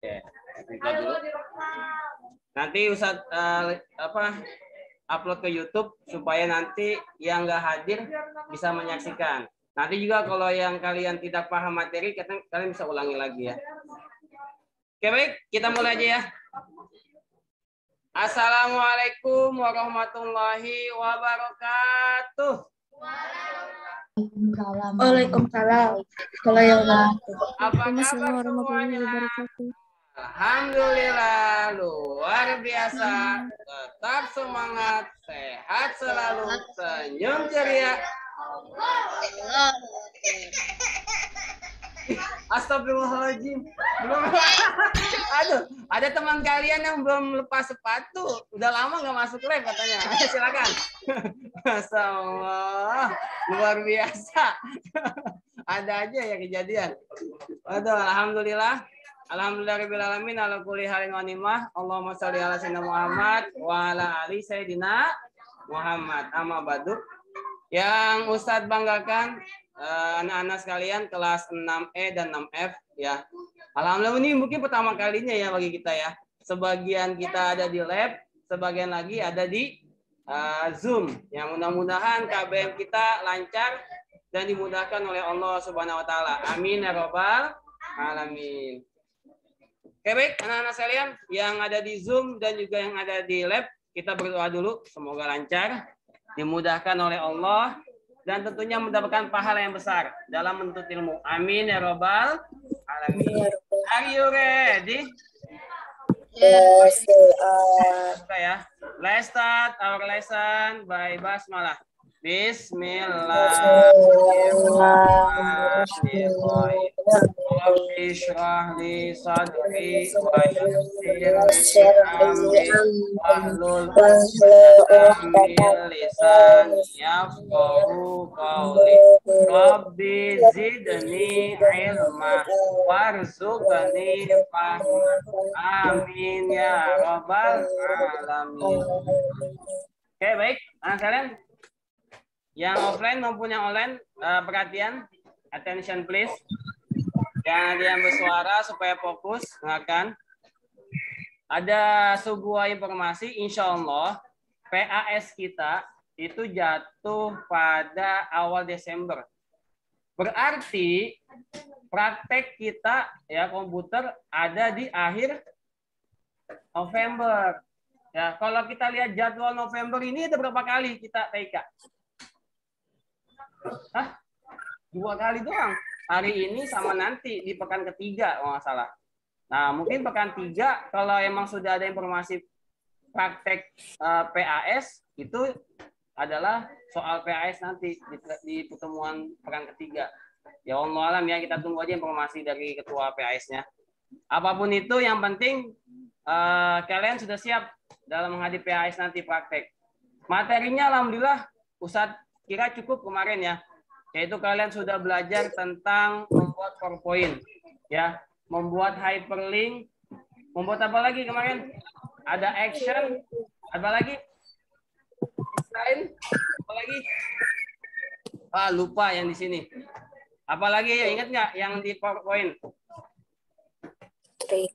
Oke, dulu. Nanti Ustaz upload ke YouTube supaya nanti yang nggak hadir bisa menyaksikan. Nanti juga kalau yang kalian tidak paham materi, kalian bisa ulangi lagi ya. Oke, baik, kita mulai aja ya. Assalamualaikum warahmatullahi wabarakatuh. Waalaikumsalam. Apa kabar semuanya? Alhamdulillah, luar biasa. Tetap semangat, sehat selalu, senyum ceria. Astagfirullahaladzim. Aduh, ada teman kalian yang belum lepas sepatu. Udah lama nggak masuk lab katanya. Ayo silakan. Masya Allah, luar biasa. Ada aja ya kejadian. Aduh, alhamdulillah. Alhamdulillahirabbil alamin ala kulli halin wa nimah. Allahumma shalli ala sayyidina Muhammad wa ala ali sayyidina Muhammad. Amma ba'du. Yang Ustadz banggakan anak-anak sekalian kelas 6E dan 6F ya. Alhamdulillah ini mungkin pertama kalinya ya bagi kita ya. Sebagian kita ada di lab, sebagian lagi ada di Zoom. Yang mudah-mudahan KBM kita lancar dan dimudahkan oleh Allah Subhanahu wa taala. Amin ya rabbal alamin. Oke, baik anak-anak sekalian yang ada di Zoom dan juga yang ada di lab, kita berdoa dulu semoga lancar, dimudahkan oleh Allah dan tentunya mendapatkan pahala yang besar dalam menuntut ilmu. Amin ya rabbal alamin. Are you ready? Yes. Okay, ya. Let's start our lesson by basmalah. Bismillahirrahmanirrahim. Rabbi shrah li sadri wa yassir li amri wahlul 'uqdatam min lisani yafqahu qawli. Rabbi zidni ilma warzuqni fahma. Amin ya rabbal alamin. Oke, baik. Anak kalian yang offline maupun yang online, perhatian, attention please. Jangan ada yang bersuara supaya fokus dengarkan. Ada sebuah informasi, insya Allah PAS kita itu jatuh pada awal Desember. Berarti praktek kita ya komputer ada di akhir November. Ya, kalau kita lihat jadwal November ini ada berapa kali kita TK? Hah? 2 kali doang. Hari ini sama nanti di pekan ketiga kalau nggak salah. Nah, mungkin pekan 3 kalau emang sudah ada informasi praktek PAS itu adalah soal PAS nanti di pertemuan pekan ketiga. Ya Allah alam ya, kita tunggu aja informasi dari ketua PAS-nya. Apapun itu yang penting kalian sudah siap dalam menghadapi PAS nanti praktek. Materinya alhamdulillah Ustadz kira cukup kemarin ya, yaitu kalian sudah belajar tentang membuat PowerPoint, ya, membuat hyperlink, membuat apa lagi kemarin? Ada action, apa lagi? Design, apa lagi? Lupa yang di sini. Apalagi ya, ingat nggak yang di PowerPoint?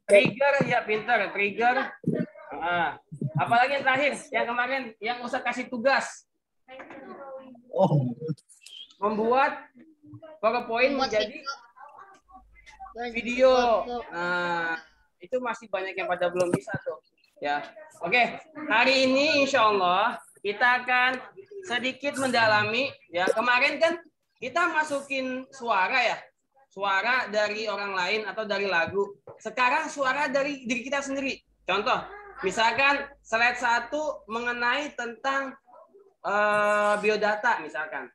Trigger, ya pinter, trigger. Apalagi yang terakhir, yang kemarin yang usah kasih tugas. Membuat PowerPoint menjadi video. Nah, itu masih banyak yang pada belum bisa tuh. Ya, oke. Hari ini insya Allah kita akan sedikit mendalami. Ya, kemarin kan kita masukin suara ya, suara dari orang lain atau dari lagu. Sekarang suara dari diri kita sendiri. Contoh, misalkan slide 1 mengenai tentang biodata misalkan.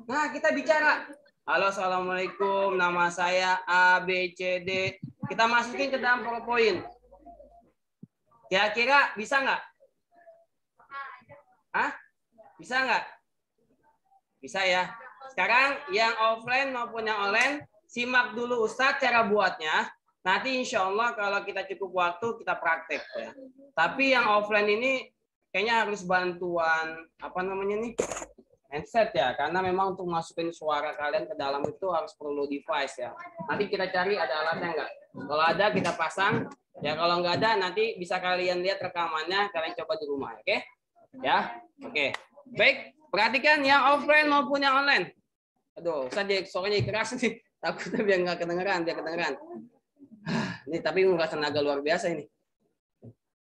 Nah, kita bicara. Halo, assalamualaikum. Nama saya A, B, C, D. Kita masukin ke dalam PowerPoint. Kira-kira bisa nggak? Hah? Bisa nggak? Bisa ya. Sekarang yang offline maupun yang online, simak dulu Ustadz cara buatnya. Nanti insya Allah kalau kita cukup waktu, kita praktek ya. Tapi yang offline ini kayaknya harus bantuan apa namanya nih, Handset ya, karena memang untuk masukin suara kalian ke dalam itu harus perlu device ya. Nanti kita cari ada alatnya enggak. Kalau ada kita pasang, ya kalau nggak ada nanti bisa kalian lihat rekamannya, kalian coba di rumah, oke? Ya, oke. Baik, perhatikan yang offline maupun yang online. Aduh, saya suaranya keras nih, takutnya biar nggak kedengeran, biar kedengeran. Ini tapi nggak tenaga luar biasa ini.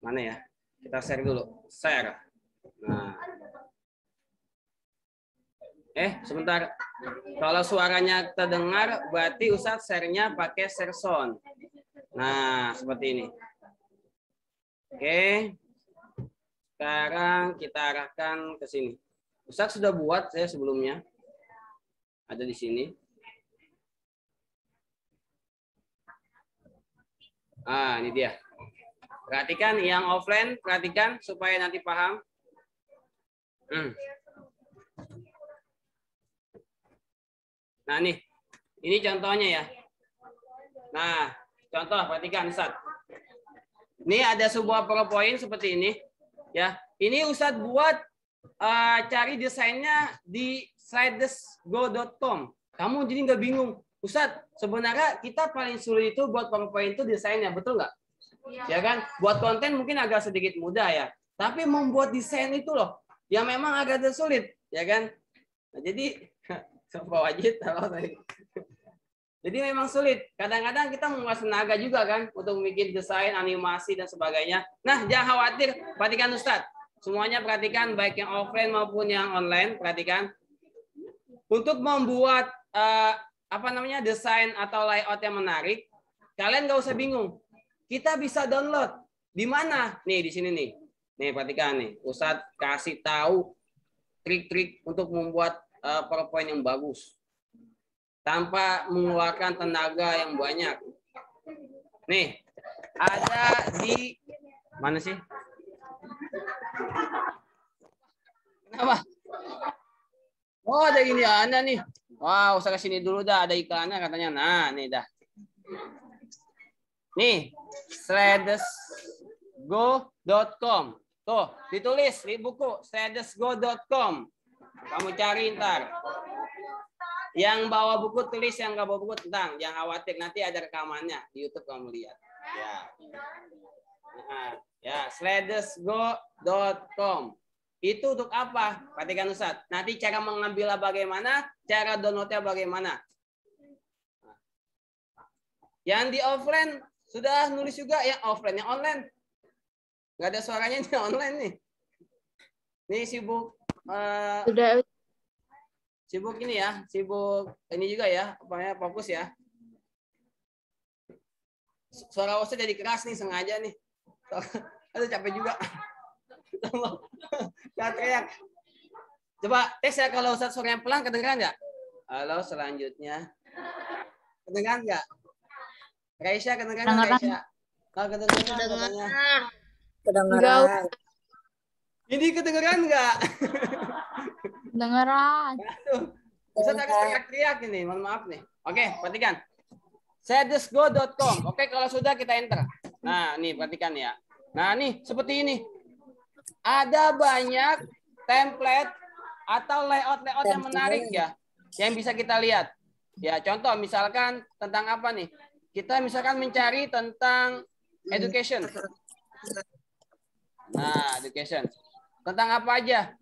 Mana ya? Kita share dulu, share. Nah. Sebentar. Kalau suaranya terdengar, berarti Ustadz share-nya pakai share sound. Nah, seperti ini. Oke. Sekarang kita arahkan ke sini. Ustadz sudah buat saya sebelumnya. Ada di sini. Ini dia. Perhatikan yang offline, perhatikan supaya nanti paham. Nah nih, ini contohnya ya. Nah, contoh perhatikan Ustadz. Ini ada sebuah PowerPoint seperti ini. Ya, ini Ustadz buat cari desainnya di slidesgo.com. Kamu jadi nggak bingung. Ustadz, sebenarnya kita paling sulit itu buat PowerPoint itu desainnya, betul nggak? Ya kan? Buat konten mungkin agak sedikit mudah ya. Tapi membuat desain itu loh, yang memang agak sulit, ya kan? Nah, jadi wajib jadi memang sulit. Kadang-kadang kita menguras tenaga juga kan untuk bikin desain, animasi dan sebagainya. Nah, jangan khawatir, perhatikan Ustadz. Semuanya perhatikan, baik yang offline maupun yang online, perhatikan. Untuk membuat desain atau layout yang menarik, kalian nggak usah bingung. Kita bisa download di mana? Nih di sini nih. Nih perhatikan nih, Ustadz kasih tahu trik-trik untuk membuat PowerPoint yang bagus tanpa mengeluarkan tenaga yang banyak. Nih, ada di mana sih? Kenapa? Oh, ada ini ada nih. Wow, saya kesini dulu dah, ada iklannya katanya. Nah, nih dah. Nih, slidesgo.com. Tuh, ditulis di buku slidesgo.com. Kamu cari ntar. Yang bawa buku tulis, yang nggak bawa buku tentang. Jangan khawatir, nanti ada rekamannya di YouTube kamu lihat. Ya. Nah, ya, slidesgo.com. Itu untuk apa? Perhatikan Ustadz. Nanti cara mengambilnya bagaimana, cara downloadnya bagaimana. Yang di offline sudah nulis juga, yang offline, yang online. Nggak ada suaranya di online nih. Nih sibuk. Sudah. Sibuk ini ya, sibuk ini juga ya, fokus ya. Suara Ustadz jadi keras nih, sengaja nih. Aduh capek juga. Teriak. Coba tes ya kalau Ustadz suaranya pelan, kedengeran nggak? Halo, selanjutnya. Kedengeran nggak? Raisya, kedengeran nggak Raisya? Oh, kedengeran katanya. Kedengeran. Ini kedengeran nggak? Kedengeran. Ustadz harus teriak-teriak ini, mohon maaf nih. Oke, perhatikan. Slidesgo.com. Oke, kalau sudah kita enter. Nah, nih perhatikan ya. Nah, nih seperti ini. Ada banyak template atau layout-layout yang menarik ya, yang bisa kita lihat. Ya, contoh misalkan tentang apa nih? Kita misalkan mencari tentang education. Nah, education. Tentang apa aja?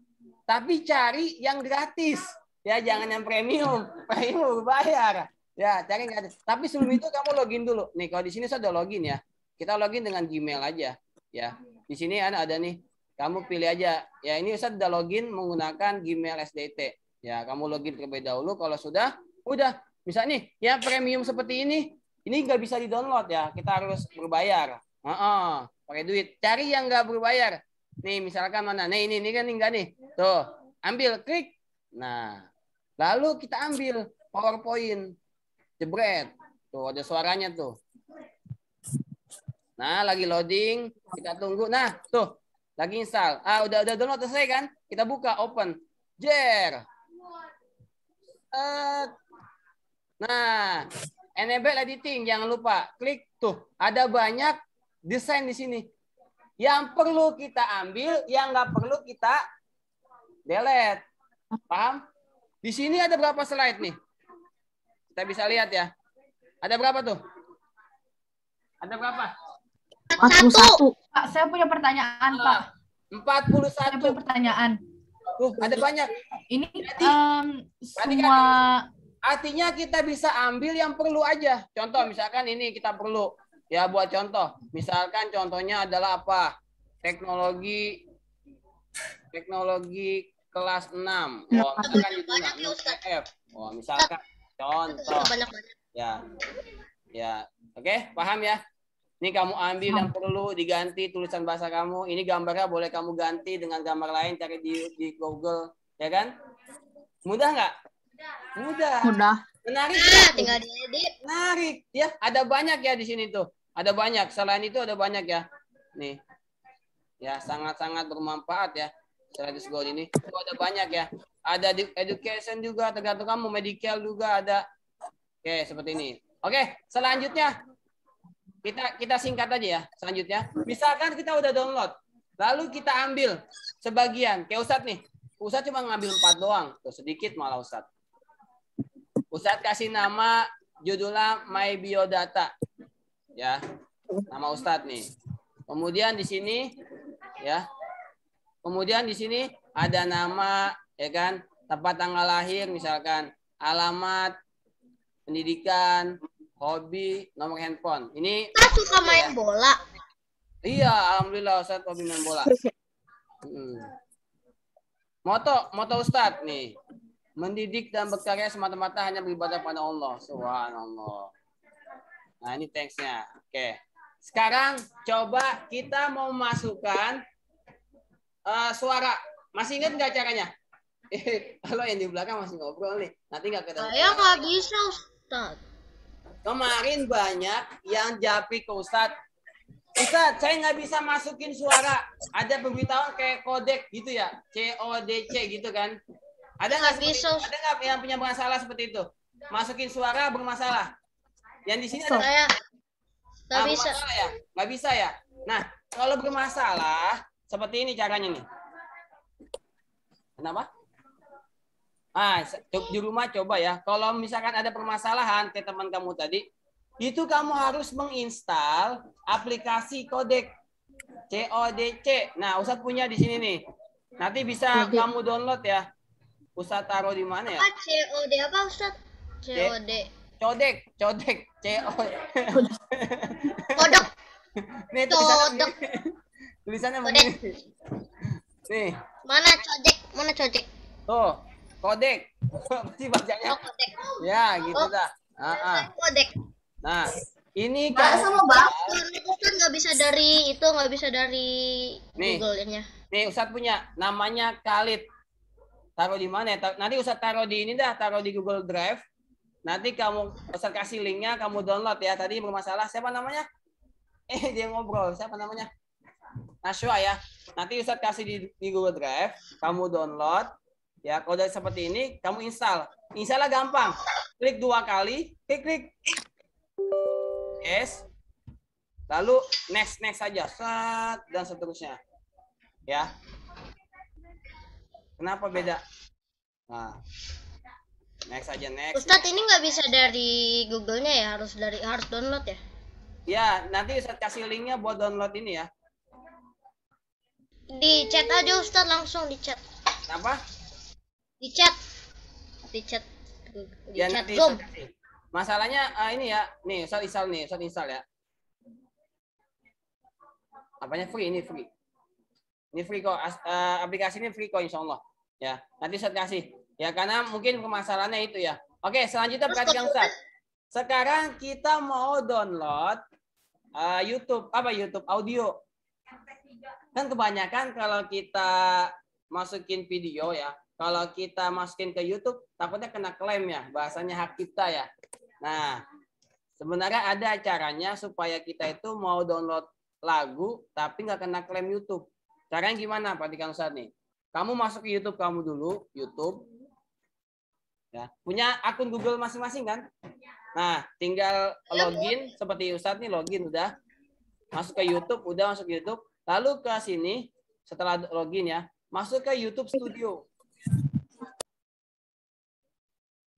Tapi cari yang gratis. Ya, jangan yang premium. Premium bayar. Ya, cari gratis. Tapi sebelum itu kamu login dulu. Nih, kalau di sini saya udah login ya. Kita login dengan Gmail aja. Ya, di sini ada nih. Kamu pilih aja. Ya, ini Ustaz udah login menggunakan Gmail SDT. Ya, kamu login terlebih dahulu. Kalau sudah, udah. Misalnya nih, ya premium seperti ini nggak bisa di-download ya. Kita harus berbayar. Pakai duit. Cari yang nggak berbayar. Nih, misalkan mana? Nih, ini kan enggak nih. Tuh, ambil, klik. Nah, lalu kita ambil PowerPoint. Jebret. Tuh, ada suaranya tuh. Nah, lagi loading. Kita tunggu. Nah, tuh. Lagi install. Udah download selesai kan? Kita buka, open. Jer. Nah, enable editing. Jangan lupa. Klik tuh. Ada banyak desain di sini. Yang perlu kita ambil, yang nggak perlu kita delete. Paham? Di sini ada berapa slide nih? Kita bisa lihat ya. Ada berapa tuh? Ada berapa? 41. Pak, saya punya pertanyaan, Pak. 41. Saya punya pertanyaan. Tuh, ada banyak. Ini Berarti semua artinya kita bisa ambil yang perlu aja. Contoh misalkan ini kita perlu. Ya buat contoh. Misalkan contohnya adalah apa? Teknologi kelas 6. Oh, misalkan itu UTF. Oh, misalkan contoh. Ya. Ya. Oke, paham ya? Ini kamu ambil yang perlu diganti tulisan bahasa kamu. Ini gambarnya boleh kamu ganti dengan gambar lain, cari di Google, ya kan? Mudah nggak? Mudah. Menarik. Tinggal diedit. Menarik. Ya, ada banyak ya di sini tuh. Ada banyak. Selain itu ada banyak ya. Nih. Ya, sangat-sangat bermanfaat ya. Strategis goal ini. Itu ada banyak ya. Ada di education juga, tergantung kamu. Medical juga ada. Oke, seperti ini. Oke, selanjutnya. Kita singkat aja ya. Selanjutnya, misalkan kita udah download, lalu kita ambil sebagian. Kayak Ustadz nih, Ustadz cuma ngambil 4 doang, tuh sedikit malah Ustadz. Ustadz kasih nama judulnya My Biodata, ya, nama Ustadz nih. Kemudian di sini, ya, kemudian di sini ada nama, ya kan, tempat tanggal lahir, misalkan alamat, pendidikan, hobi, nomor handphone. Ini Kita suka main bola. iya, alhamdulillah Ustadz hobi main bola. Moto Ustadz nih. Mendidik dan berkarya semata-mata hanya beribadah pada Allah. Subhanallah. Nah, ini teksnya. Oke. Sekarang coba kita mau masukkan suara. Masih ingat nggak caranya? Kalau yang di belakang masih ngobrol nih. Nanti nggak kedengeran. Saya nggak bisa, Ustadz. Kemarin banyak yang japri ke Ustadz. Ustadz, saya nggak bisa masukin suara. Ada pemberitahuan kayak kodek gitu ya. CODC gitu kan. Ada nggak bisa? Ada nggak yang punya masalah seperti itu? Masukin suara bermasalah. Yang di sini ada. Saya nggak bisa. Ya? Nggak bisa ya? Nah, kalau bermasalah, seperti ini caranya nih. Kenapa? Di rumah coba ya. Kalau misalkan ada permasalahan ke teman kamu tadi, itu kamu harus menginstal aplikasi kodek CODC. Nah, Ustadz punya di sini nih. Nanti bisa kamu download ya. Ustadz taruh di mana ya? Apa COD apa Ustadz? COD. Codek. Kodok. Nih tulisannya begini. Nih. Mana codek? Tuh. Kodek. Pasti bacanya. Kodek. Ya, gitu dah. Kodek. Nah, ini kan Ustadz nggak bisa dari Google-nya. Nih, Ustadz punya namanya Khalid. Taruh di mana? Nanti Ustadz taruh di ini dah, taruh di Google Drive. Nanti Ustadz kasih linknya, kamu download ya. Tadi bermasalah, siapa namanya? Dia ngobrol. Siapa namanya? Nashwa ya. Nanti Ustadz kasih di Google Drive, kamu download. Ya, kalau udah seperti ini, kamu install. Installnya gampang. Klik 2 kali, klik. Yes. Lalu next saja. Set, dan seterusnya. Ya. Kenapa beda? Nah. Next aja, next. Ustadz ini nggak bisa dari Google-nya ya, harus download ya? Ya, nanti Ustadz kasih linknya buat download ini ya. Di chat aja Ustadz, langsung di chat. Apa? Di chat Zoom. Masalahnya ini ya, nih Ustadz install ya. Apanya free? Ini free. Ini free kok. Aplikasi ini free kok, insya Allah. Ya, nanti Ustadz kasih. Ya, karena mungkin permasalahannya itu ya. Oke, selanjutnya perhatikan Ustadz. Sekarang kita mau download YouTube audio. Kan kebanyakan kalau kita masukin video ya. Kalau kita masukin ke YouTube, takutnya kena klaim ya, bahasanya hak cipta ya. Nah, sebenarnya ada caranya supaya kita itu mau download lagu, tapi nggak kena klaim YouTube. Caranya gimana? Perhatikan Ustadz nih. Kamu masuk ke YouTube kamu dulu, YouTube. Ya, punya akun Google masing-masing kan? Nah, tinggal login, seperti Ustadz nih, login udah. Masuk ke YouTube, Lalu ke sini, setelah login ya, masuk ke YouTube Studio.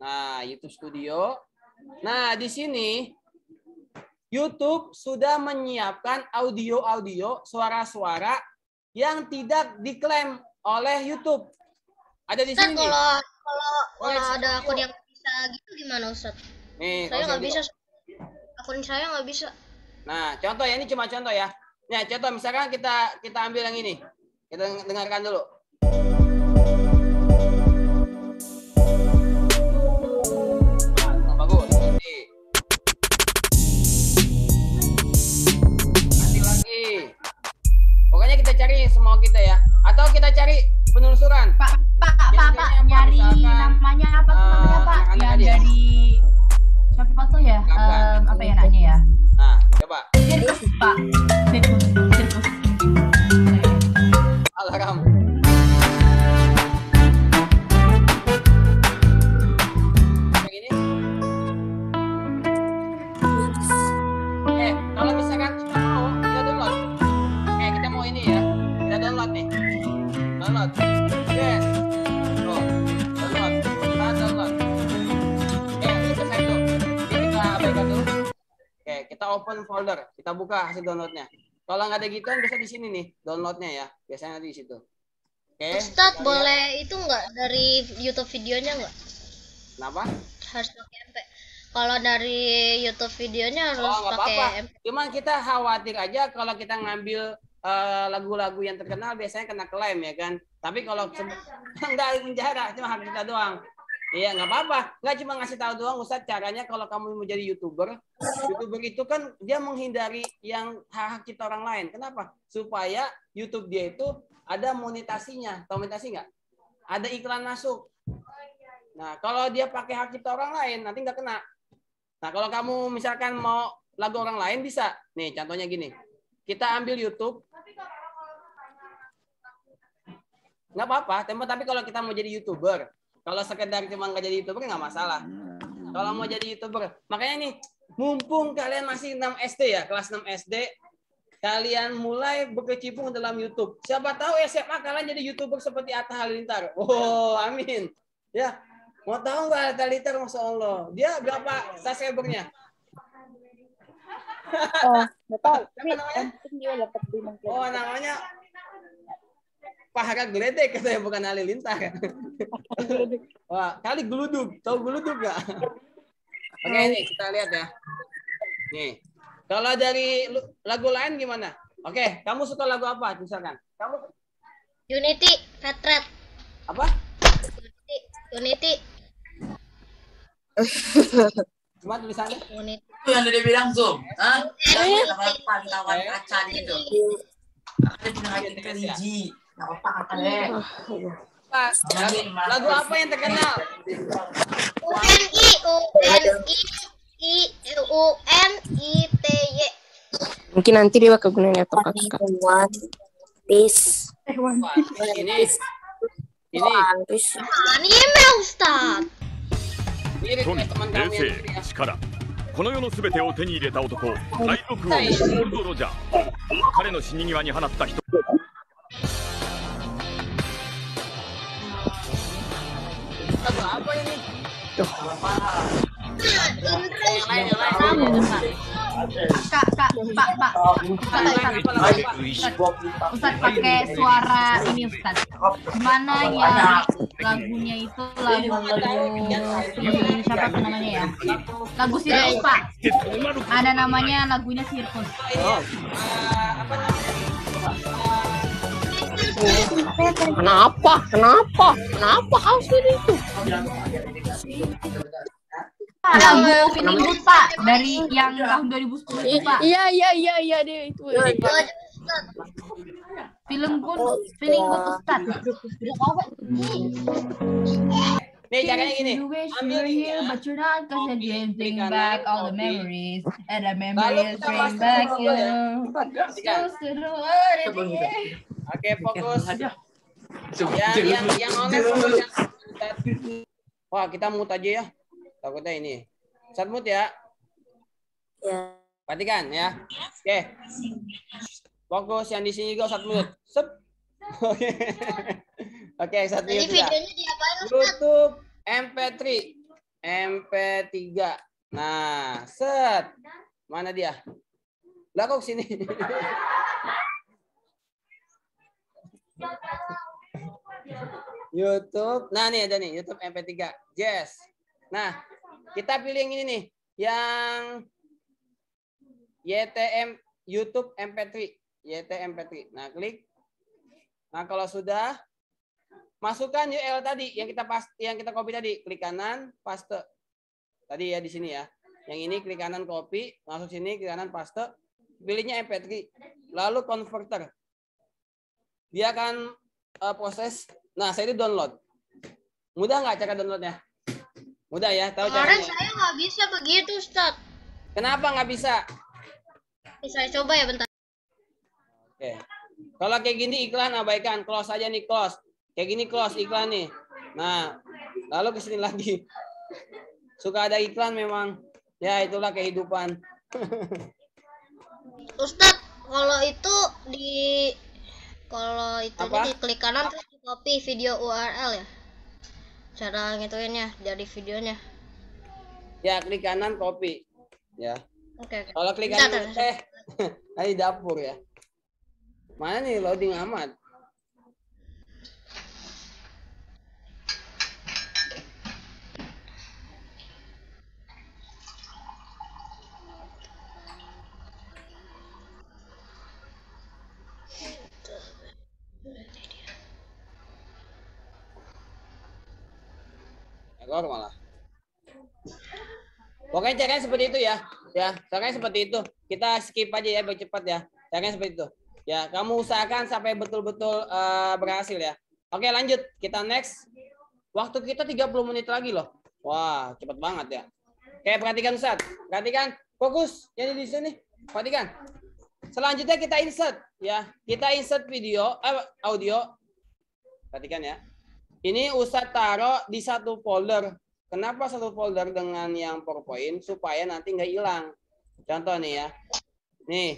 Nah, YouTube Studio. Nah, di sini YouTube sudah menyiapkan audio-audio, suara-suara yang tidak diklaim oleh YouTube. Ada di Ustaz, sini nih. kalau ada akun yang bisa gitu gimana Ustaz? Nih, Saya nggak kalau bisa. Akun saya nggak bisa. Nah, contoh ya, ini cuma contoh ya. Nah, contoh misalkan kita ambil yang ini. Kita dengarkan dulu. Nah, bagus. Nanti lagi. Pokoknya kita cari semua kita ya. Atau kita cari penelusuran. Pak, Biasanya apa? nyari Misalkan, namanya apa tuh namanya Pak? anak-anak Yang tadi ya? dari siapa tuh ya? Kapan? Apa ya namanya ya? Nah, coba. Sirkus Pak. Sirkus. Alarm. Kayak gini. Kalau misalkan kita mau, kita download. Kita mau ini ya. Kita download nih. Download. Yes. Tuh, download. Kita download. Udah selesai tuh. Ini kita abaikan dulu. Kita open folder. Kita buka hasil downloadnya. Kalau nggak ada gituan, bisa di sini nih downloadnya ya. Biasanya di situ. Ustadz, boleh itu nggak dari YouTube videonya nggak? Kenapa? Harus pakai MP. Kalau dari YouTube videonya harus nggak pakai apa-apa. MP. Cuman kita khawatir aja kalau kita ngambil lagu-lagu yang terkenal biasanya kena klaim ya kan. Tapi kalau nggak penjara, cuma hak kita doang. Iya, nggak apa-apa. Nggak cuma ngasih tahu doang, Ustadz, caranya kalau kamu mau jadi YouTuber itu kan dia menghindari yang hak kita orang lain. Kenapa? Supaya YouTube dia itu ada monetasinya. Tahu monetasi nggak? Ada iklan masuk. Nah, kalau dia pakai hak kita orang lain, nanti nggak kena. Nah, kalau kamu misalkan mau lagu orang lain bisa. Nih, contohnya gini. Kita ambil YouTube. Nggak apa-apa. Tapi kalau kita mau jadi YouTuber, kalau sekedar cuma nggak jadi YouTuber nggak masalah. Kalau mau jadi YouTuber, makanya nih, mumpung kalian masih 6 SD ya, kelas 6 SD, kalian mulai berkecimpung dalam YouTube. Siapa tahu SMA kalian jadi YouTuber seperti Atta Halilintar. Oh, amin. Ya, mau tahu nggak Atta Halilintar, Masya Allah. Dia berapa subscribernya? Nggak tahu. Siapa namanya? Dia dapat 5 juta. Oh, namanya Pahala Geledek katanya, bukan Halilintar. Wah, kali geluduk. Tahu geluduk nggak? Oke, nih kita lihat ya. Nih, kalau dari lagu lain gimana? Oke, kamu suka lagu apa? Misalkan, kamu Unity, Fat Red. apa? Unity. Cuma tulisannya. Unity. Itu yang dia bilang Zoom, yang tawan kaca gitu. Ada pengen religi, nggak apa-apa katanya. Lagu apa yang terkenal? UNITY. Mungkin nanti dia bakal gunain laptop kakak. One Piece. Ini. One Piece. Anime Ustaz. Ini request teman kami yang negeri ya. 力この世のすべてを手に入れた男大六王ゴールド・ロジャー彼の死に際に放った人 Lagu apa ini? Pak. Ustadz pakai suara ini Ustadz. Gimana ya lagunya itu lagu siapa tuh namanya ya? Lagu sirkus Pak. Ada namanya lagunya sirkus. Kenapa harus itu? Lagu Feeling Good Pak dari yang tahun 2010 itu Pak. Iya dia itu. Feeling Good Ustadz. Nih caranya gini. You wish you Ambil were linknya. here, but you're not, 'cause the dreams bring Kanan, back all the copy. memories, and the Lalu memories kita bring masuk back ke you. ya. Close to the water, yeah. Oke, fokus. Yang online fokus yang. Wah, kita mute aja ya. Takutnya ini. Start mute ya. Ya. Perhatikan ya. Oke. Fokus yang di sini juga start mute. Sep. Oke, start Jadi mute ya. videonya diapain Ustaz? YouTube MP3. MP3. Nah, set. Mana dia? Lah kok sini? YouTube. Nah, nih ada nih YouTube MP3. Yes. Nah, kita pilih yang ini nih, yang YTM YouTube MP3. YTMP3. Nah, klik. Nah, kalau sudah, masukkan URL tadi yang kita copy tadi, klik kanan, paste. Tadi ya di sini ya. Yang ini klik kanan copy, masuk sini klik kanan paste, pilihnya MP3, lalu converter. Dia akan proses. Nah, saya itu download. Mudah nggak cara downloadnya? Mudah ya, tahu Kemarin caranya? saya nggak bisa begitu, Ustaz. Kenapa nggak bisa? Saya coba ya bentar. Oke. Kalau kayak gini iklan abaikan, close aja nih, close. Kayak gini close iklan nih. Nah, lalu ke sini lagi. Suka ada iklan memang. Ya, itulah kehidupan. Ustaz, kalau itu Apa? diklik kanan terus di copy video URL ya. Cara ngituinnya dari videonya. Ya, klik kanan copy. Ya. Oke. Kalau klik Bentar, kanan di dapur ya. Mana nih loading amat? Ekor malah. Pokoknya caranya seperti itu ya. Ya, caranya seperti itu. Kita skip aja ya, biar cepat ya. Caranya seperti itu. Ya, kamu usahakan sampai betul-betul berhasil ya. Oke, lanjut. Kita next. Waktu kita 30 menit lagi loh. Wah, cepat banget ya. Oke, perhatikan Ustaz. Perhatikan. Fokus. Jadi di sini. Perhatikan. Selanjutnya kita insert ya. Kita insert video, audio. Perhatikan ya. Ini Ustaz taruh di satu folder. Kenapa satu folder dengan yang PowerPoint? Supaya nanti nggak hilang. Contoh nih ya. Nih,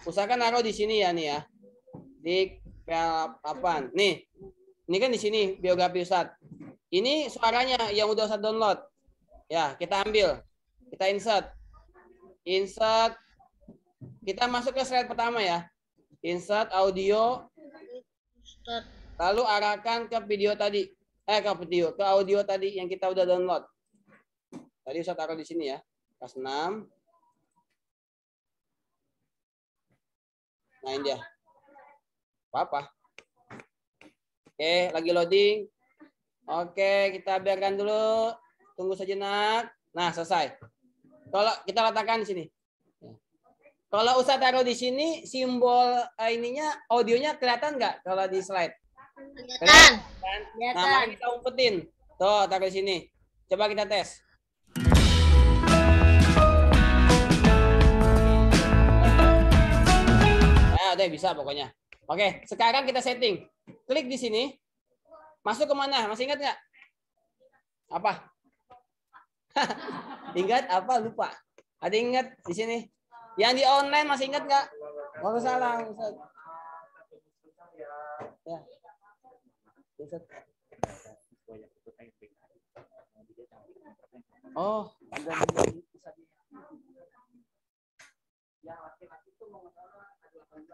usahakan naruh di sini ya nih ya. Di apa? Nih, ini kan di sini biografi Ustaz. Ini suaranya yang udah Ustaz download. Ya, kita ambil. Kita insert. Insert. Kita masuk ke slide pertama ya. Insert audio. Ustaz. Lalu arahkan ke video tadi. Ke audio tadi yang kita udah download. Tadi Ustaz taruh di sini ya. Kelas 6. Nah, ini dia. Apa? Oke, lagi loading. Oke, kita biarkan dulu. Tunggu sejenak. Nah, selesai. Kalau kita letakkan di sini. Kalau Ustaz taruh di sini, simbol ininya, audionya kelihatan nggak kalau di slide? Kelihatan. Nah, mari kita umpetin. Tuh, taruh di sini. Coba kita tes. Nah, udah bisa pokoknya. Oke, sekarang kita setting. Klik di sini. Masuk kemana? Masih ingat nggak? Apa? Ingat apa? Lupa. Ada ingat di sini? Yang di online masih ingat nggak? Nggak salah. Ya. Oh, ada di yang laki-laki itu mau ada 18.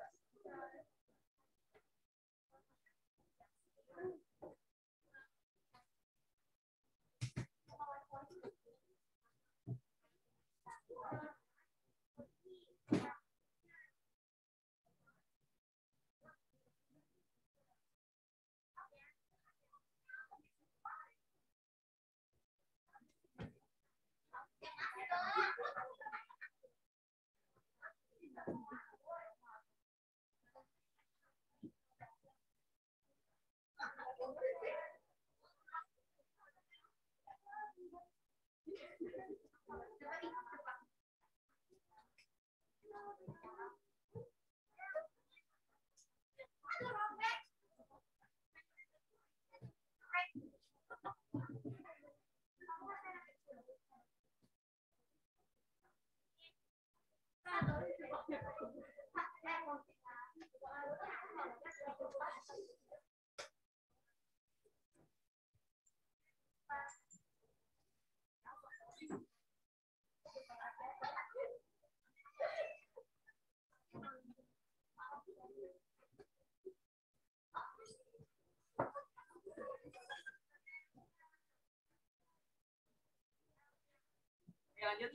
lanjut.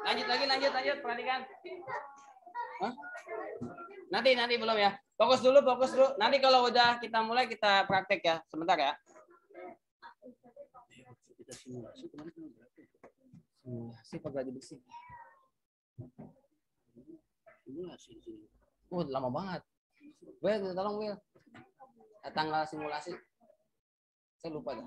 Oke, lanjut. Perhatikan. Hah? Nanti belum ya. Fokus dulu. Nanti kalau udah kita mulai kita praktek ya. Sebentar ya. Simulasi pegawai bersih. Lama banget. Will, tolong Will. Tanggal simulasi. Saya lupa dah.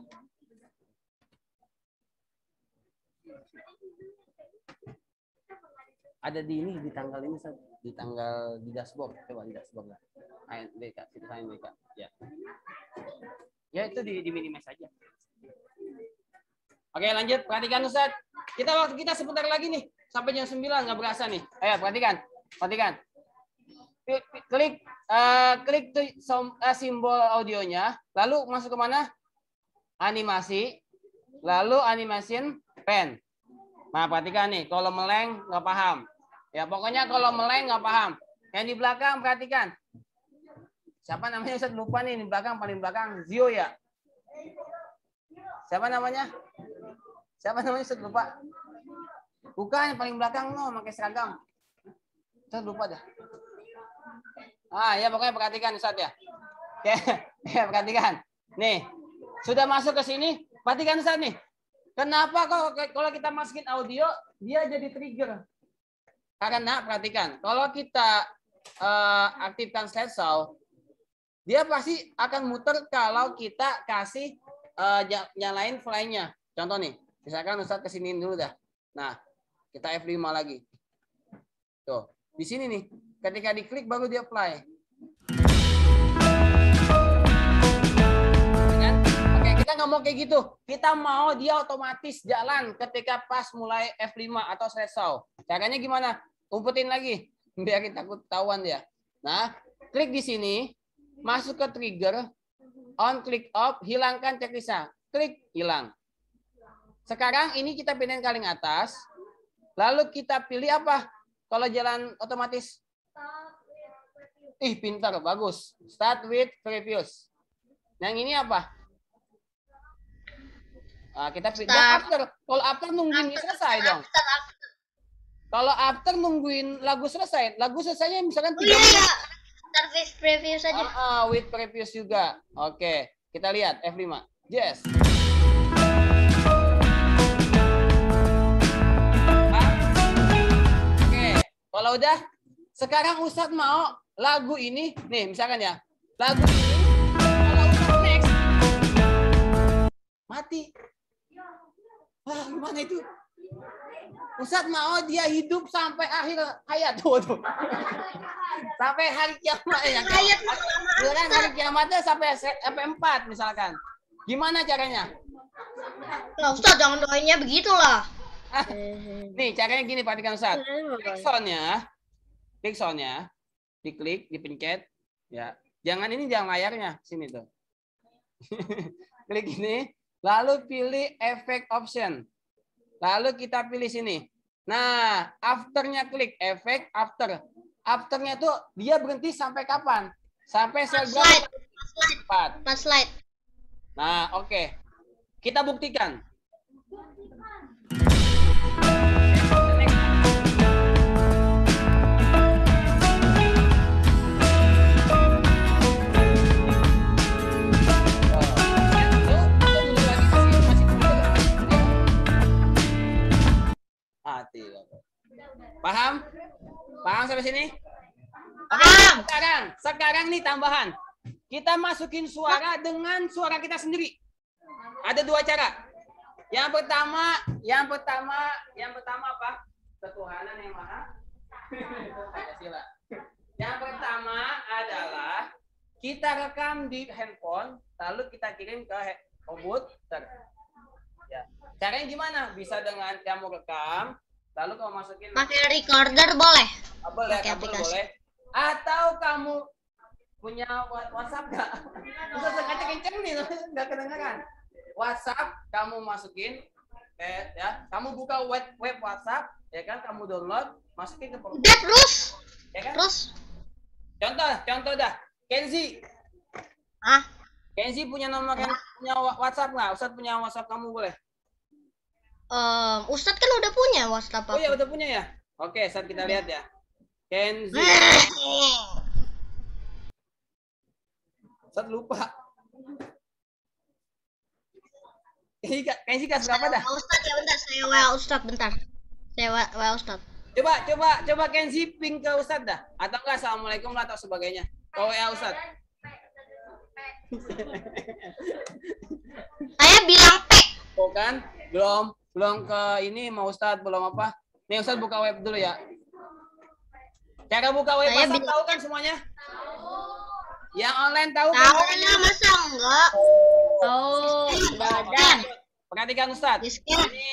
Ada di tanggal ini, di tanggal di dashboard. Coba di dashboard lah. ANBK, situs ANBK. Ya. Ya itu di minimize saja. Oke, lanjut. Perhatikan Ustaz. Waktu kita sebentar lagi nih. Sampai jam 9 nggak berasa nih. Ayo, perhatikan. Klik simbol audionya, lalu masuk ke mana? Animasi, lalu animation pen. Nah, perhatikan nih, kalau meleng nggak paham. Ya, pokoknya kalau meleng nggak paham. Yang di belakang perhatikan. Siapa namanya? Saya lupa nih, di belakang, paling belakang. Zio ya? Siapa namanya? Saya lupa. Bukan, yang paling belakang no, pakai seragam. Saya lupa dah. Ya pokoknya perhatikan Ustaz ya. Oke, ya perhatikan. Nih, sudah masuk ke sini, perhatikan Ustaz nih. Kenapa kalau kita masukin audio, dia jadi trigger? Karena perhatikan, kalau kita aktifkan slideshow, dia pasti akan muter kalau kita kasih nyalain fly-nya. Contoh nih, misalkan Ustaz kesini dulu dah. Nah, kita F5 lagi. Tuh, di sini nih. Ketika diklik baru dia play. Oke, kita nggak mau kayak gitu. Kita mau dia otomatis jalan ketika pas mulai F5 atau slideshow. Caranya gimana? Umpetin lagi. Biar kita ketahuan dia. Nah, klik di sini. Masuk ke trigger. On, click off. Hilangkan checklistnya. Klik, hilang. Sekarang ini kita pindahin paling atas. Lalu kita pilih apa? Kalau jalan otomatis. Pintar, bagus. Start with previous. Yang ini apa? Kita pilih after. Kalau after nungguin selesai dong. Kalau after nungguin lagu selesai, lagu selesainya misalkan 3 menit. Start with previous saja. With previous juga. Oke, kita lihat F5. Yes. Kalau udah, sekarang Ustadz mau lagu ini, nih misalkan ya, lagu ini, kalau Ustadz next, mati. Wah, gimana itu? Ustadz mau dia hidup sampai akhir hayat. Tuh. Sampai hari kiamat. Misalkan hari kiamatnya sampai 4 misalkan. Gimana caranya? Nah, Ustadz jangan doainnya begitulah. Nih caranya gini, perhatikan Ustaz. Klik soundnya, diklik, dipencet, ya. Jangan layarnya, sini tuh. Klik ini, lalu pilih efek option, lalu kita pilih sini. Nah, afternya klik efek after. Afternya tuh dia berhenti sampai kapan? Sampai sel berapa? 4. Pas slide. Nah, oke. Kita buktikan. Paham? Paham sampai sini? Paham. Sekarang nih tambahan. Kita masukin suara dengan suara kita sendiri. Ada 2 cara. Yang pertama apa? Ketuhanan yang Maha Pancasila. Yang pertama adalah kita rekam di handphone, lalu kita kirim ke komputer. Ya. Caranya gimana? Bisa dengan kamu rekam, lalu kamu masukin. Pakai recorder boleh? Boleh, boleh. Atau kamu punya WhatsApp nggak? Bisa sengaja kenceng nih, nggak kedengeran. WhatsApp kamu masukin, ya, kamu buka web WhatsApp, ya kan, kamu download, masukin ke komputer. Terus? Ya kan? Terus? Contoh dah, Kenzi. Kenzi punya nomor, punya WhatsApp nggak? Ustadz punya WhatsApp kamu boleh? Ustadz kan udah punya WhatsApp Oh iya aku. udah punya ya. Oke, saat kita lihat ya. Kenzi. Saat lupa. Kenzi kasih berapa dah? Ustadz ya bentar, saya WA Ustadz bentar. Saya WA Ustadz. Coba Kenzi ping ke Ustadz dah. Atau enggak assalamualaikum lah atau sebagainya. Kau WA Ustadz. Saya bilang P. Oh kan? Belum ke ini mau Ustadz, belum apa? Nih Ustadz buka web dulu ya. Cara buka web Saya WhatsApp tahu kan semuanya? Yang online tahu kan? Tahu lah, masa enggak? Oh, Ada. Perhatikan Ustadz. Di-scan. Ini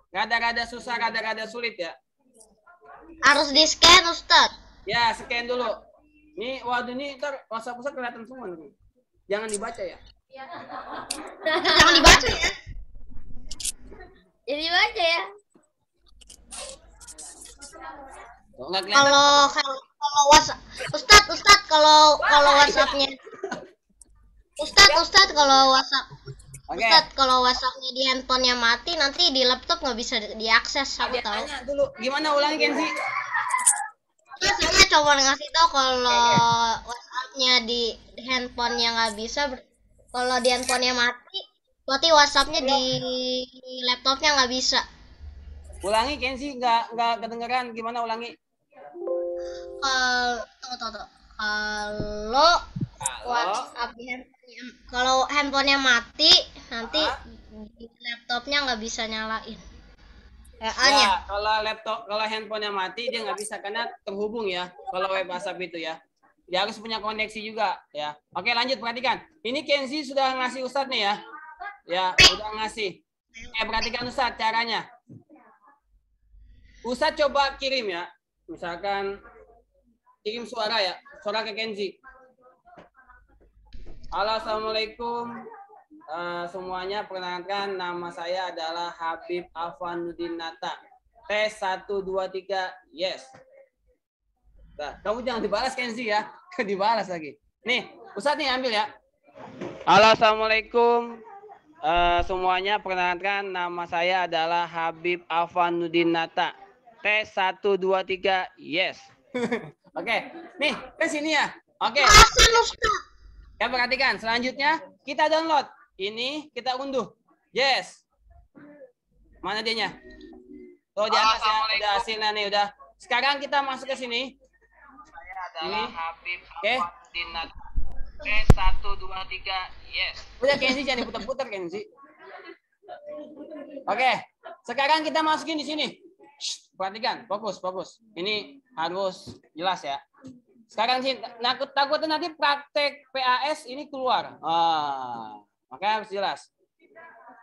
rada-rada susah, rada-rada sulit ya. Harus di-scan Ustadz. Ya, scan dulu. Nih, waduh ini ntar WhatsApp Ustadz kelihatan semua nih. Jangan dibaca ya. Jangan dibaca ya. Jadi baca ya. Oh, nggak kelihatan. Kalau WhatsApp Ustadz kalau WhatsAppnya Ustadz kalau WhatsApp Oke. Ustadz kalau WhatsAppnya di handphonenya mati nanti di laptop nggak bisa diakses, aku tahu. Tanya dulu, gimana ulangi Kenzi? Saya coba ngasih tahu kalau WhatsAppnya di handphonenya nggak bisa, kalau di handphonenya mati, berarti WhatsAppnya di laptopnya nggak bisa. Ulangi Kenzi, nggak kedengeran. Gimana ulangi? Tunggu. Kalau WhatsApp di kalau handphonenya mati, nanti di laptopnya nggak bisa nyalain. Ya, kalau handphonenya mati dia nggak bisa karena terhubung ya. Kalau web WhatsApp itu ya, dia harus punya koneksi juga ya. Oke lanjut perhatikan. Ini Kenzi sudah ngasih Ustadz nih ya. Ya udah ngasih. Perhatikan Ustadz caranya. Ustadz coba kirim ya. Misalkan kirim suara ya, suara ke Kenzi. Halo assalamualaikum. Semuanya perkenalkan nama saya adalah Habib Afwanuddin Nata. Tes 1 2 3 yes. Nah, kamu jangan dibalas Kenzi ya. Dibalas lagi. Nih, Ustadz nih ambil ya. Halo assalamualaikum. Semuanya perkenalkan nama saya adalah Habib Afwanuddin Nata. Tes 1 2 3 yes. Oke. Nih, ke sini ya. Oke. Ya perhatikan, selanjutnya kita download. Ini kita unduh. Yes. Mana dianya? Tuh di atas ya. Udah hasilnya nih udah. Sekarang kita masuk ke sini. Saya adalah Habib Afwanuddin Nata. Tes 1 2 3 yes. Udah Kenzi jangan diputar-putar Kenzi. Oke. Sekarang kita masukin di sini. Shh, perhatikan, fokus. Ini harus jelas ya. Sekarang sih takutnya nanti praktek PAS ini keluar. Makanya harus jelas.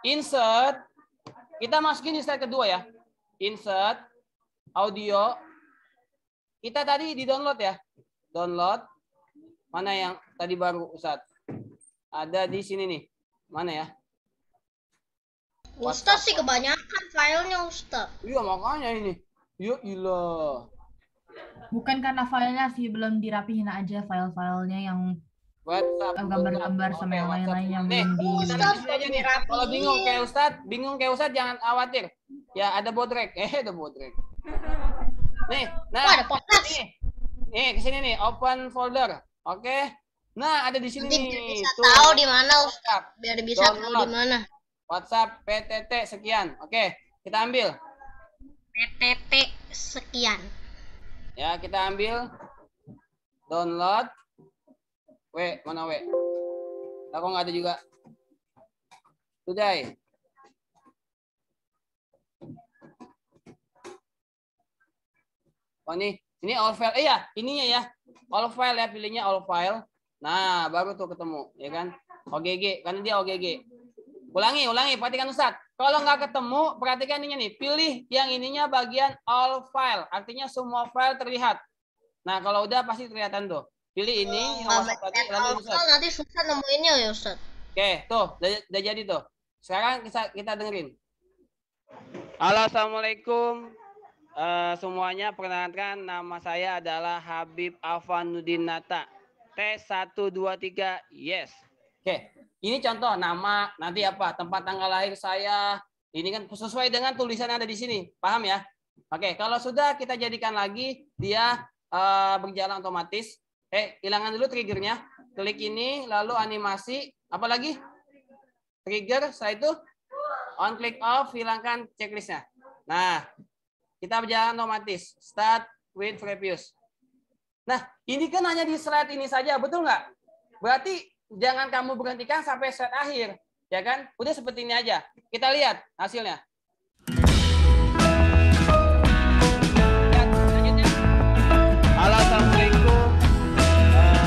Insert. Kita masukin di slide kedua ya. Insert. Audio. Kita tadi di download ya. Download. Mana yang tadi baru Ustadz? Ada di sini nih. Mana ya? Ustadz sih kebanyakan filenya Ustadz. Iya makanya ini. Yuk ilah. bukan karena filenya sih belum dirapihin aja file-filenya yang gambar-gambar sama yang lain-lain yang belum di. Kalau bingung kayak Ustadz jangan khawatir. Ya ada bodrek. Ada bodrek. Nih, nah. Ada podcast. Nih, kesini nih, open folder. Oke. Nah, ada di sini Nanti nih. biar bisa Tuh. tahu di mana Ustadz. WhatsApp. Biar bisa tahu Download. di mana. WhatsApp PTT sekian. Oke, kita ambil. PTT sekian. Ya, kita ambil. Download. Mana W? Aku nggak ada juga. Today. Oh ini all file. Iya, ininya ya. All file ya, pilihnya all file. Nah, baru tuh ketemu, ya kan? OGG, karena dia OGG. Ulangi, perhatikan Ustadz. Kalau nggak ketemu, perhatikan ininya nih. Pilih yang ininya bagian all file. Artinya semua file terlihat. Nah, kalau udah pasti kelihatan tuh. Pilih ini. Nanti susah nemuinnya ya Ustadz. Oke, tuh. Udah jadi tuh. Sekarang kita dengerin. Halo, assalamualaikum. Semuanya perkenalkan nama saya adalah Habib Afwanuddin Nata. Tes 1 2 3 yes. Oke, ini contoh nama, nanti apa? Tempat tanggal lahir saya, Ini kan sesuai dengan tulisan yang ada di sini. Paham ya? Oke, kalau sudah kita jadikan lagi dia berjalan otomatis. Hilangkan dulu triggernya. Klik ini, lalu animasi. Apa lagi? Trigger, setelah itu on click off, hilangkan checklistnya. Nah, kita berjalan otomatis. Start with previous. Nah, ini kan hanya di slide ini saja, betul nggak? Berarti jangan kamu berhentikan sampai slide akhir. Ya kan? Udah seperti ini aja. Kita lihat hasilnya. Halo, assalamualaikum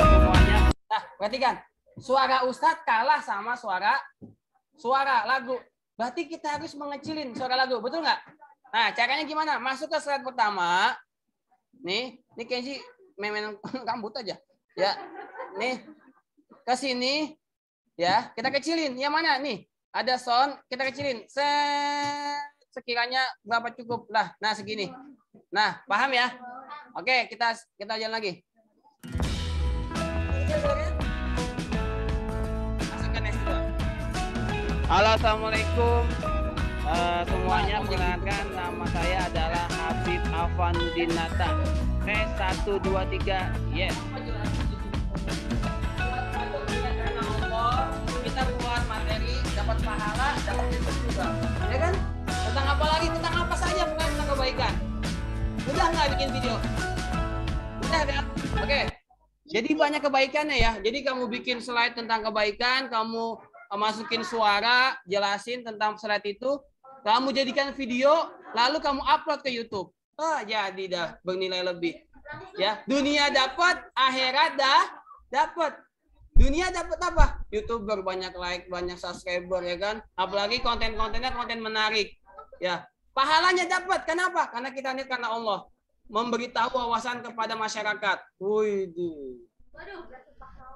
semuanya. Nah, perhatikan. Suara Ustadz kalah sama suara lagu. Berarti kita harus mengecilin suara lagu, betul nggak? Nah, caranya gimana? Masuk ke slide pertama. Nih, ini Kenji main rambut aja. Ya, nih ke sini. Ya, kita kecilin. Yang mana nih? Ada sound, kita kecilin. Sekiranya berapa cukup lah. Nah, segini. Nah, paham ya? Oke, kita jalan lagi. Masukkan next juga. Halo, assalamualaikum semuanya. Perkenalkan, nama saya adalah Habib Afandinata. 1, 2, 3, yes. Kita buat materi, dapat pahala, dapat ilmu juga, ya kan? Tentang apa lagi? Tentang apa saja, bukan tentang kebaikan. Udah nggak bikin video? Udah kan? Oke. Jadi banyak kebaikannya ya. Jadi kamu bikin slide tentang kebaikan, kamu masukin suara, jelasin tentang slide itu, kamu jadikan video, lalu kamu upload ke YouTube. Jadi dah bernilai lebih. Ya, dunia dapat, akhirat dapat. Dunia dapat apa? YouTuber banyak like, banyak subscriber ya kan. Apalagi konten-kontennya konten menarik. Ya, pahalanya dapat. Kenapa? Karena kita niat karena Allah. Memberitahu wawasan kepada masyarakat. Wih.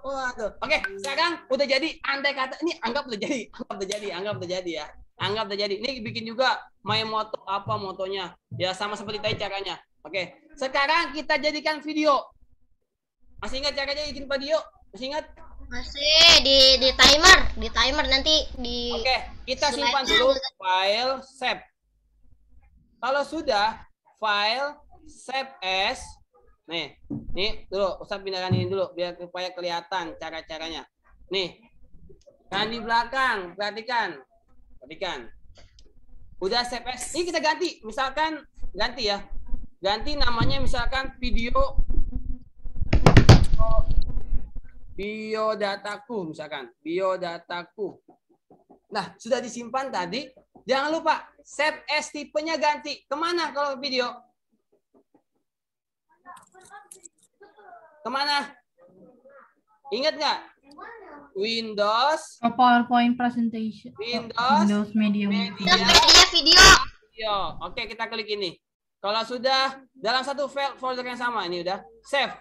Waduh. Oke, sekarang udah jadi. Andai kata ini anggap udah jadi ya. Anggap udah jadi. Ini bikin juga my moto apa motonya. Ya sama seperti tadi caranya. Oke. Sekarang kita jadikan video. Masih ingat caranya bikin video? Masih ingat? Masih di timer nanti di. Oke, kita simpan dulu file save. Kalau sudah file save as, nih dulu Ustaz pindahkan ini dulu biar supaya kelihatan cara-caranya. Nih, kan di belakang perhatikan. Udah save as, ini kita ganti, misalkan ganti ya, ganti namanya misalkan video biodataku misalkan, biodataku. Nah, sudah disimpan tadi. Jangan lupa save as tipenya ganti. Kemana kalau video? Kemana? Ingat nggak? Windows. PowerPoint presentation. Windows Media. Video. Oke, kita klik ini. Kalau sudah dalam satu folder yang sama, ini udah save.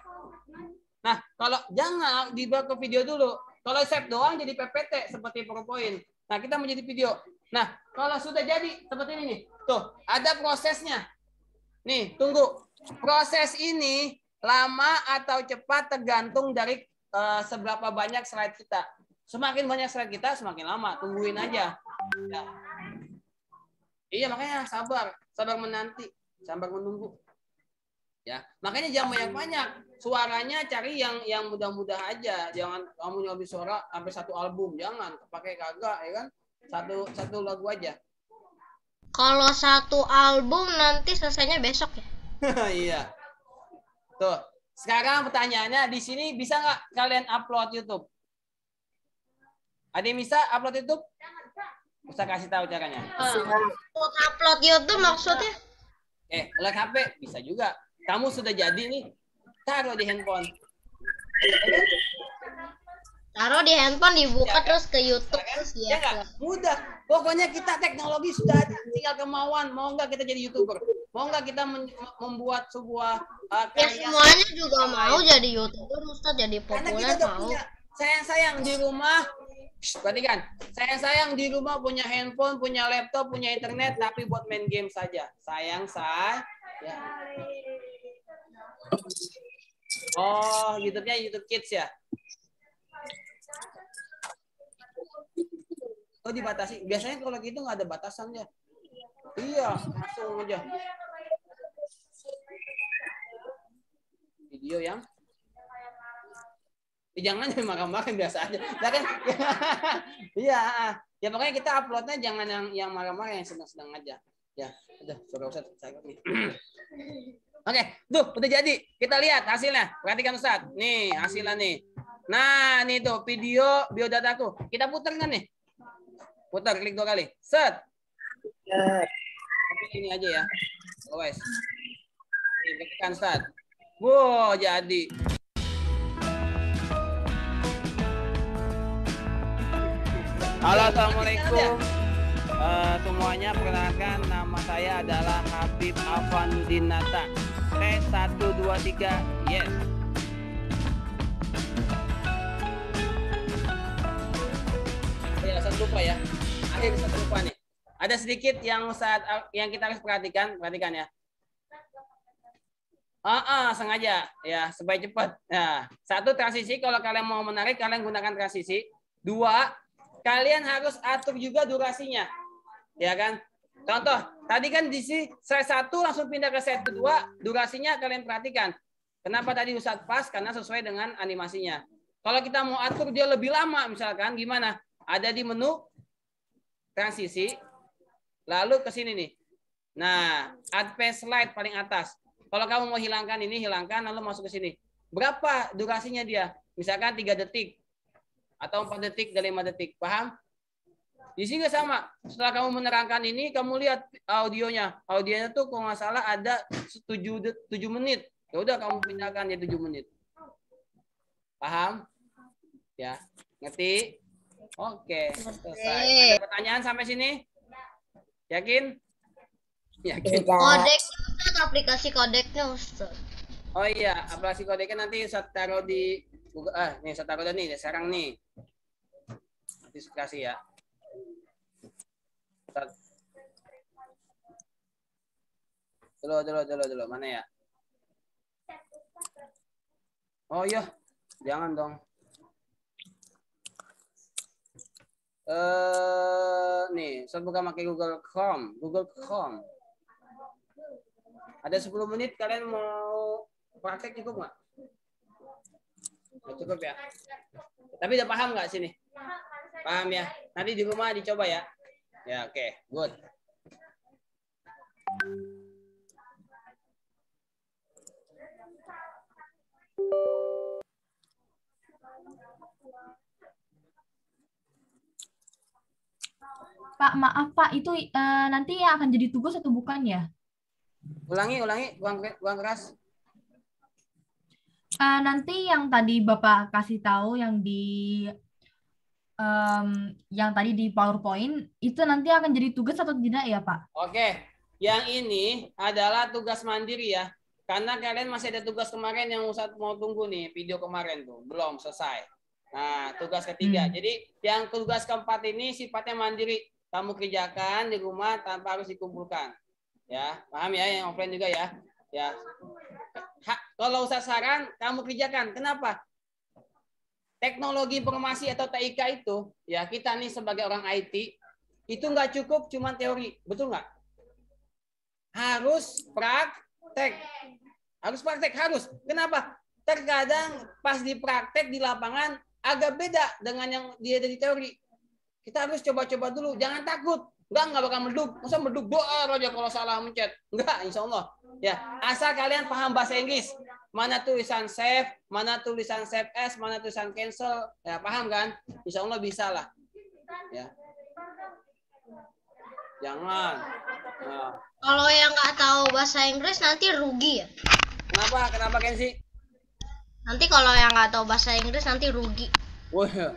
Nah, kalau jangan dibawa ke video dulu. Kalau save doang jadi PPT seperti PowerPoint. Nah, kita menjadi video. Nah, kalau sudah jadi seperti ini nih. Tuh, ada prosesnya. Nih, tunggu. Proses ini lama atau cepat tergantung dari seberapa banyak slide kita. Semakin banyak slide kita, semakin lama. Tungguin aja. Ya. Iya, makanya sabar menanti, sabar menunggu. Ya, makanya jangan banyak-banyak. Suaranya cari yang mudah-mudah aja. Jangan kamu nyobis suara sampai satu album, jangan. Pakai kagak ya kan? Satu lagu aja. Kalau satu album nanti selesainya besok ya? Iya. Tuh. Sekarang pertanyaannya di sini bisa nggak kalian upload YouTube? Ada yang bisa upload YouTube? Bisa kasih tahu caranya. Upload YouTube maksudnya? Like HP bisa juga. Kamu sudah jadi nih, taruh di handphone. Taruh di handphone, dibuka terus ke YouTube terus ya. Ya mudah. Pokoknya kita teknologi sudah ada, tinggal kemauan. Mau nggak kita jadi YouTuber? Mau nggak kita membuat sebuah ya semuanya juga mau jadi YouTuber, Ustaz, jadi populer mau. Sayang di rumah. Perhatikan, sayang di rumah punya handphone, punya laptop, punya internet, tapi buat main game saja. Sayang. Ya. Oh, YouTube-nya YouTube Kids ya. Oh dibatasi. Biasanya kalau gitu nggak ada batasannya. Iya, langsung aja. Video yang jangan makan-makan biasa aja. Nah, kan? Iya, ya pokoknya kita uploadnya jangan yang marah-marah, yang senang-senang aja. Ya, udah suara Ustaz saya nih. Oke, tuh udah jadi. Kita lihat hasilnya. Perhatikan Ustaz. Nih hasilnya nih. Nah, nih tuh video biodataku. Kita putar kan nih? Putar, klik 2 kali. Set. Tapi ini aja ya. Always. Nih, perhatikan Ustaz. Wow, jadi. Halo, assalamualaikum semuanya. Perkenalkan, nama saya adalah Habib Afandinata. Tes 1 2 3, yes. Ya, saya lupa ya. Akhirnya saya lupa nih. Ada sedikit yang kita harus perhatikan ya. Sengaja ya supaya cepat. Nah, 1 transisi, kalau kalian mau menarik kalian gunakan transisi. 2, kalian harus atur juga durasinya. Ya kan? Contoh, tadi kan di slide 1 langsung pindah ke slide 2, durasinya kalian perhatikan. Kenapa tadi Ustadz pas? Karena sesuai dengan animasinya. Kalau kita mau atur dia lebih lama misalkan gimana? Ada di menu transisi, lalu ke sini nih. Nah, add paste slide paling atas. Kalau kamu mau hilangkan ini, hilangkan lalu masuk ke sini. Berapa durasinya dia? Misalkan 3 detik. Atau 4 detik dan 5 detik. Paham? Di sini sama. Setelah kamu menerangkan ini, kamu lihat audionya. Audionya tuh kalau nggak salah ada 7 menit. Ya udah kamu pindahkan ya 7 menit. Paham? Ya. Ngerti? Oke. Selesai. Ada pertanyaan sampai sini? Yakin? Yakin. Kodek, Ustaz, aplikasi kodeknya Ustaz. Oh iya, aplikasi kodeknya nanti saya taruh di Google. Nih saya taruh nih sekarang nih. Nanti saya kasih ya. Dulu. Mana ya? Oh iya, jangan dong. Nih, saya buka pakai Google Chrome. Ada 10 menit, kalian mau praktek cukup nggak? Cukup ya. Tapi udah paham nggak sini? Paham ya? Nanti di rumah dicoba ya. Ya, oke, good. Pak, maaf Pak, itu nanti yang akan jadi tugas atau bukan ya? Ulangi, uang keras. Nanti yang tadi Bapak kasih tahu yang tadi di PowerPoint itu nanti akan jadi tugas atau tidak ya Pak? Oke, yang ini adalah tugas mandiri ya. Karena kalian masih ada tugas kemarin yang Ustadz mau tunggu nih, video kemarin tuh belum selesai. Nah, tugas ketiga. Jadi yang tugas keempat ini sifatnya mandiri. Kamu kerjakan di rumah tanpa harus dikumpulkan. Ya, paham ya? Yang offline juga ya. Ya. Kalau Ustadz saran, kamu kerjakan. Kenapa? Teknologi informasi atau TIK itu, ya kita nih sebagai orang IT, itu nggak cukup cuma teori. Betul nggak? Harus praktek. Harus. Kenapa? Terkadang pas di praktek di lapangan agak beda dengan yang dia dari teori. Kita harus coba-coba dulu. Jangan takut. Enggak bakal meduk. Masa meduk doa aja kalau salah mencet. Enggak, insya Allah. Ya, asal kalian paham bahasa Inggris. Mana tulisan save, mana tulisan save as, mana tulisan cancel. Ya, paham kan? Insya Allah bisa lah. Ya. Jangan. Nah. Kalau yang nggak tahu bahasa Inggris nanti rugi ya? Kenapa Kenzi? Nanti kalau yang nggak tahu bahasa Inggris nanti rugi. Wah.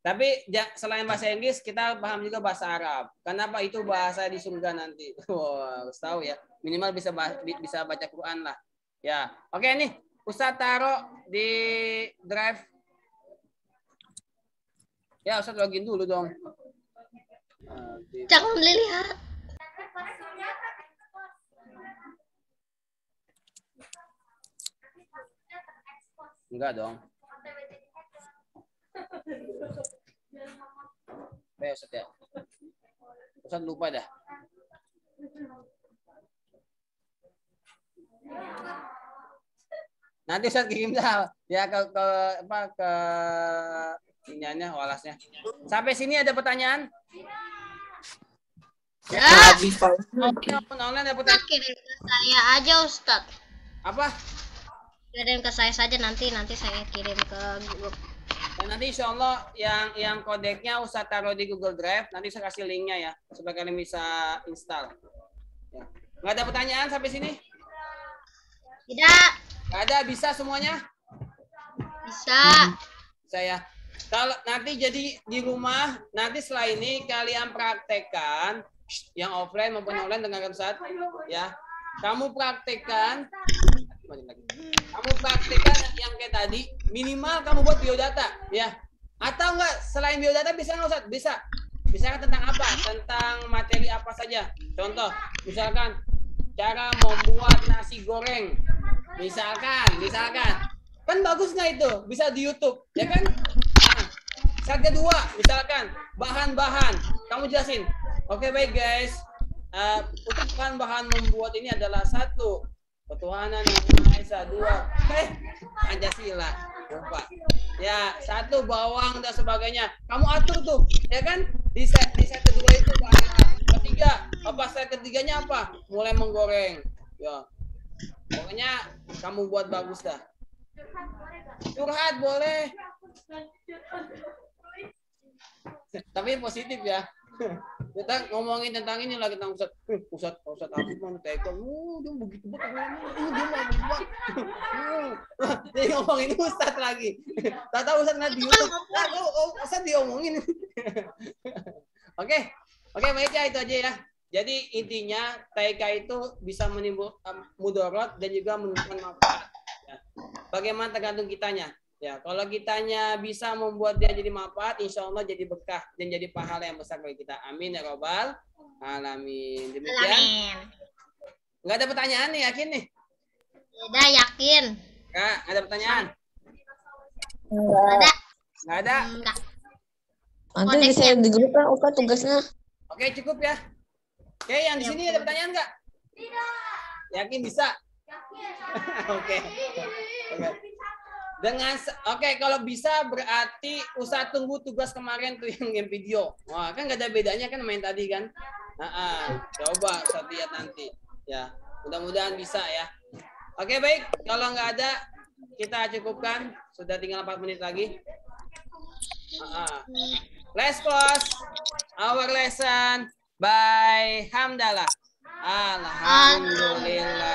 Tapi selain bahasa Inggris, kita paham juga bahasa Arab. Kenapa itu bahasa di surga nanti? Wah, harus tahu ya. Minimal bisa baca Quran lah. Ya, oke nih. Ustadz taruh di drive. Ya, Ustadz login dulu dong. Jangan lihat. Enggak dong. Ya, Ustaz ya. Ustaz lupa dah. Nanti Ustaz kirim dah ya ke apa ke iniannya walasnya. Sampai sini ada pertanyaan? Ya. Online ada pertanyaan. Kirim ke saya aja Ustaz. Apa? Kirim ke saya saja nanti saya kirim ke grup. Dan nanti insya Allah yang kodeknya Ustaz taruh di Google Drive. Nanti saya kasih linknya ya supaya kalian bisa install. Ya. Nggak ada pertanyaan sampai sini? Tidak. Nggak ada, bisa semuanya? Bisa. Saya kalau nanti jadi di rumah nanti setelah ini kalian praktekkan yang offline maupun online dengan Ustaz ya. Kamu praktekkan yang kayak tadi minimal kamu buat biodata ya. Atau enggak selain biodata bisa nggak Ustaz? Bisa. Misalkan tentang apa? Tentang materi apa saja. Contoh, misalkan cara membuat nasi goreng. Misalkan kan bagus nggak itu bisa di YouTube ya kan. Nah, saat kedua misalkan bahan-bahan kamu jelasin. Oke baik guys, untuk bahan membuat ini adalah 1 ketuhanan yang Maha Esa, 2 Pancasila, lupa ya, 1 bawang dan sebagainya kamu atur tuh ya kan di set kedua itu bahan, ketiga apa set ketiganya apa mulai menggoreng ya. Pokoknya kamu buat bagus dah. Curhat boleh. Tapi positif ya. Kita ngomongin tentang ini lagi tentang Ustaz Afif mana tekon. Dia begitu banget. Dia mau buat. Jadi ngomongin Ustaz lagi. Tak tahu Ustaz nggak di YouTube. Ustaz diomongin. Oke, baik ya itu aja ya. Jadi intinya TK itu bisa menimbulkan mudarat dan juga menimbulkan manfaat. Ya. Bagaimana tergantung kitanya. Ya, kalau kitanya bisa membuat dia jadi manfaat, insya Allah jadi berkah dan jadi pahala yang besar bagi kita. Amin ya robbal alamin. Demikian. Amin. Nggak ada pertanyaan nih, yakin nih? Udah yakin. Nggak ada pertanyaan? Nggak ada. Enggak. Nanti bisa di grup kan Oka tugasnya. Oke, cukup ya. Oke, yang di sini ada pertanyaan nggak? Tidak. Yakin bisa? Oke. Kalau bisa berarti usah tunggu tugas kemarin tuh yang game video. Wah, kan nggak ada bedanya kan main tadi kan? Coba saya lihat nanti. Ya, mudah-mudahan bisa ya. Oke, baik. Kalau nggak ada, kita cukupkan. Sudah tinggal 4 menit lagi. Let's close our lesson. Bye. Hamdalah. Alhamdulillah.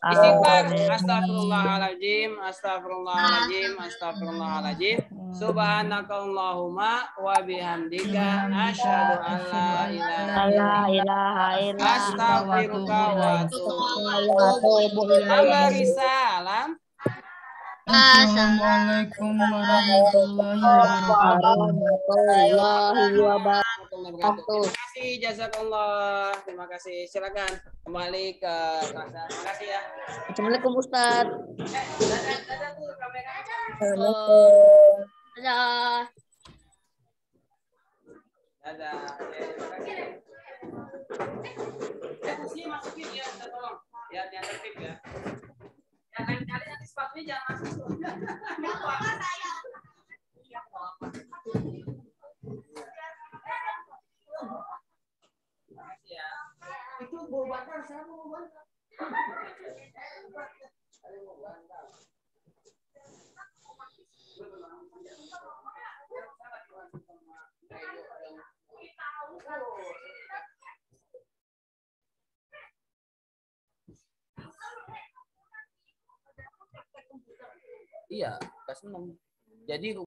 Istighfar. Astagfirullahaladzim. Subhanakallahumma wa bihamdika asyhadu an la ilaha illa anta astaghfiruka wa atubu ilaik. Salam. Assalamualaikum warahmatullahi wabarakatuh. Terima kasih, jazakallah. Terima kasih. Silakan kembali ke kelas. Terima kasih ya. Assalamualaikum Ustaz. Dadah tuh kamera. Assalamualaikum. Dadah. Dadah. Terima kasih. Kursi masukin ya, tolong. Ya, diantar tip ya. Ya, kali-kali nanti sepatunya jangan masuk. Ya. Itu bau bantal, saya mau bantal. Iya, kelas 6. Jadi